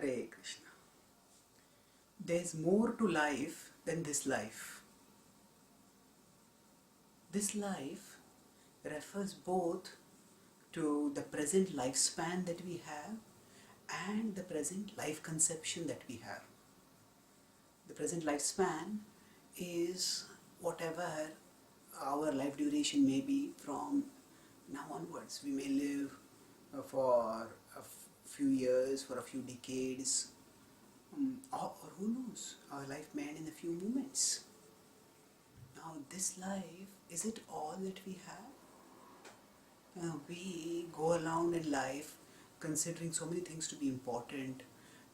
Hare Krishna. There's more to life than this life. This life refers both to the present lifespan that we have and the present life conception that we have. The present lifespan is whatever our life duration may be from now onwards. We may live for a few years, for a few decades, or who knows, our life may end in a few moments. Now this life, is it all that we have? We go around in life considering so many things to be important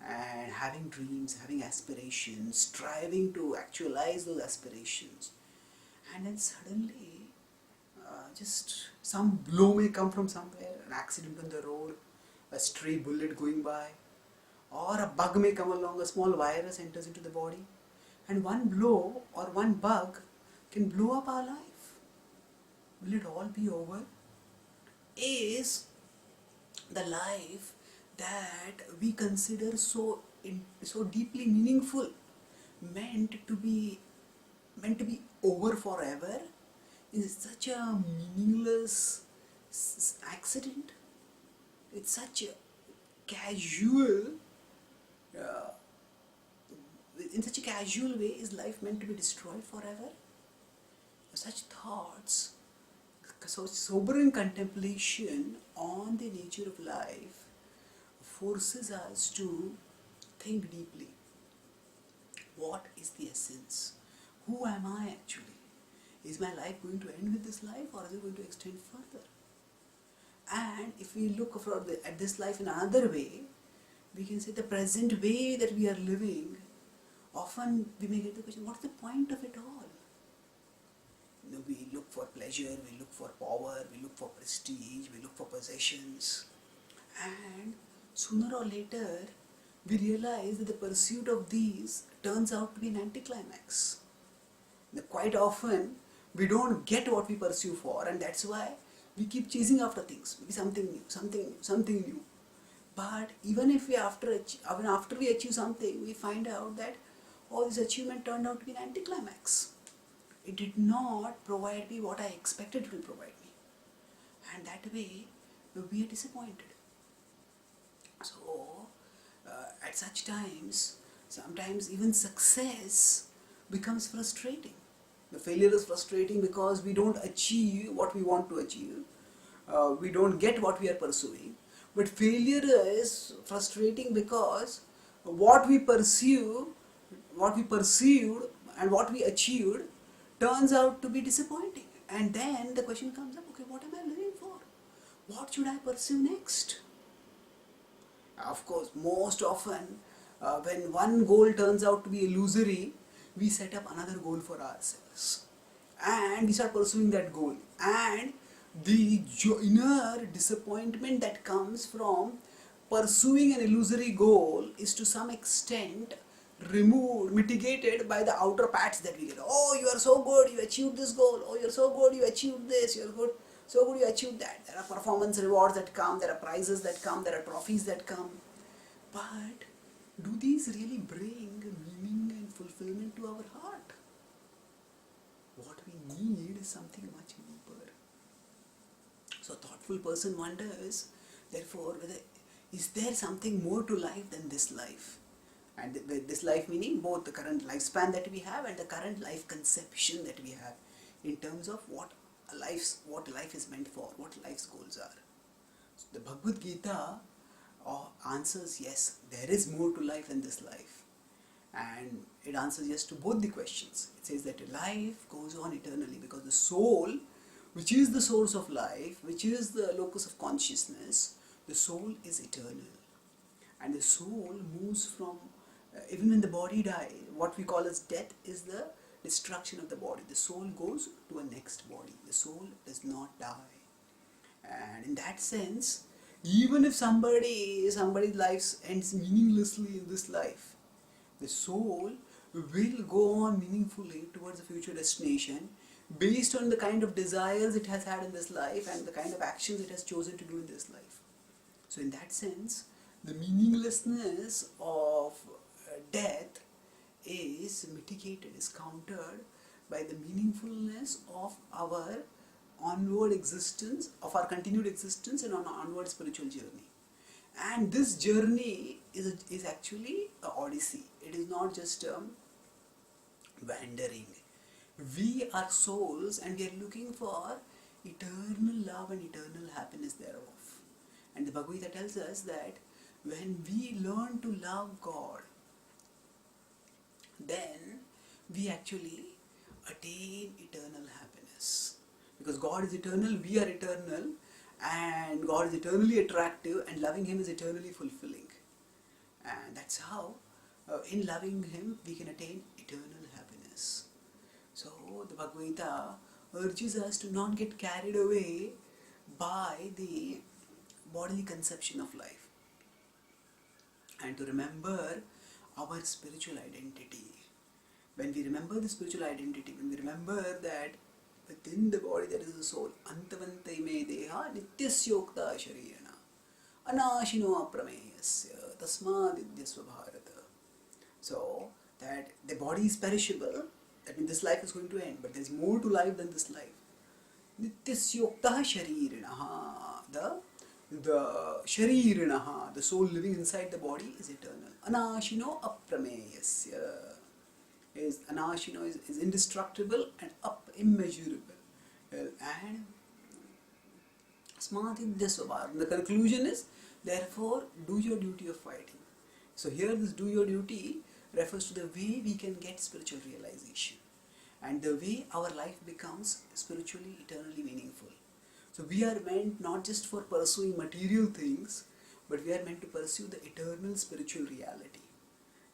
and having dreams, having aspirations, striving to actualize those aspirations, and then suddenly just some blow may come from somewhere, an accident on the road, a stray bullet going by, or a bug may come along, a small virus enters into the body, and one blow or one bug can blow up our life. Will it all be over? Is the life that we consider so deeply meaningful meant to be over forever? Is such a meaningless accident? It's such a casual in such a casual way, is life meant to be destroyed forever? Such thoughts, so sobering contemplation on the nature of life forces us to think deeply. What is the essence? Who am I actually? Is my life going to end with this life, or is it going to extend further? And if we look at this life in another way, we can say the present way that we are living, often we may get the question, what is the point of it all? We look for pleasure, we look for power, we look for prestige, we look for possessions, and sooner or later we realize that the pursuit of these turns out to be an anticlimax. Quite often we don't get what we pursue for, and that's why we keep chasing after things, maybe something new. But even if after we achieve something, we find out that this achievement turned out to be an anticlimax. It did not provide me what I expected it will provide me, and that way we are disappointed. So at such times, sometimes even success becomes frustrating. The failure is frustrating because we don't achieve what we want to achieve. We don't get what we are pursuing. But failure is frustrating because what we perceived and what we achieved turns out to be disappointing. And then the question comes up, okay, what am I living for? What should I pursue next? Of course, most often when one goal turns out to be illusory, we set up another goal for ourselves and we start pursuing that goal, and the inner disappointment that comes from pursuing an illusory goal is to some extent mitigated by the outer pats that we get. Oh, you are so good, you achieved this goal. Oh, you're so good, you achieved this. You're good, so good, you achieved that. There are performance rewards that come, there are prizes that come, there are trophies that come. But do these really bring meaning and fulfillment to our heart? What we need is something much deeper. So a thoughtful person wonders, therefore, is there something more to life than this life? And this life meaning both the current lifespan that we have and the current life conception that we have in terms of what life is meant for, what life's goals are. So the Bhagavad-gita answers yes, there is more to life than this life, and it answers yes to both the questions. It says that life goes on eternally because the soul, which is the source of life, which is the locus of consciousness, the soul is eternal, and the soul moves from even when the body dies, what we call as death is the destruction of the body. The soul goes to a next body. The soul does not die, and in that sense, even if somebody's life ends meaninglessly in this life, the soul will go on meaningfully towards a future destination based on the kind of desires it has had in this life and the kind of actions it has chosen to do in this life. So in that sense, the meaninglessness of death is mitigated, is countered by the meaningfulness of our onward existence, of our continued existence and on our onward spiritual journey. And this journey is actually an odyssey. It is not just wandering. We are souls and we are looking for eternal love and eternal happiness thereof. And the Bhagavad-gita tells us that when we learn to love God, then we actually attain eternal happiness. Because God is eternal, we are eternal, and God is eternally attractive, and loving Him is eternally fulfilling. And that's how, in loving Him, we can attain eternal happiness. So, the Bhagavad-gita urges us to not get carried away by the bodily conception of life and to remember our spiritual identity. When we remember the spiritual identity, when we remember that within the body there is a soul, antavante me deha nityasyokta sharirana anashino aprameyasya tasmadidyasva bharata. So, that the body is perishable, that means this life is going to end, but there is more to life than this life. Nityasyokta sharirana, the sharirana, the soul living inside the body is eternal. Anashino aprameyasya. Anashino is indestructible and immeasurable. And smatidhyasvabhar. The conclusion is, therefore, do your duty of fighting. So here this do your duty refers to the way we can get spiritual realization and the way our life becomes spiritually, eternally meaningful. So we are meant not just for pursuing material things, but we are meant to pursue the eternal spiritual reality.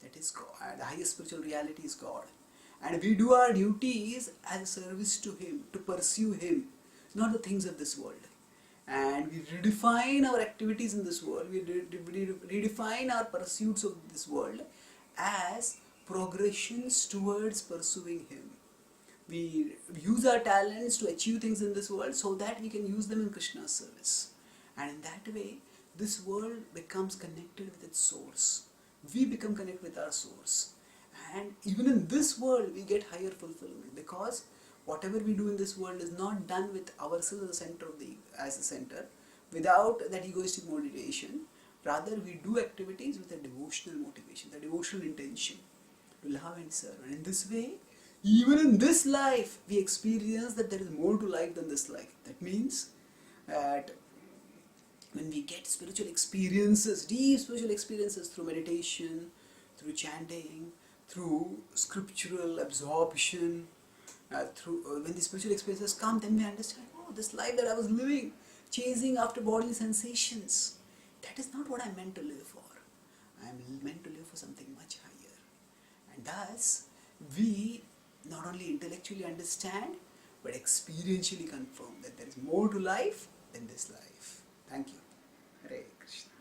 That is God. The highest spiritual reality is God. And we do our duties as a service to Him, to pursue Him, not the things of this world. And we redefine our activities in this world, we redefine our pursuits of this world as progressions towards pursuing Him. We use our talents to achieve things in this world so that we can use them in Krishna's service. And in that way, this world becomes connected with its source. We become connected with our source. And even in this world, we get higher fulfillment because whatever we do in this world is not done with ourselves as the center, without that egoistic motivation. Rather, we do activities with a devotional motivation, the devotional intention to love and serve. And in this way, even in this life, we experience that there is more to life than this life. That means that when we get spiritual experiences, deep spiritual experiences through meditation, through chanting, through scriptural absorption, when the spiritual experiences come, then we understand, oh, this life that I was living, chasing after bodily sensations, that is not what I'm meant to live for. I'm meant to live for something much higher. And thus, we not only intellectually understand, but experientially confirm that there is more to life than this life. Thank you. Hare Krishna.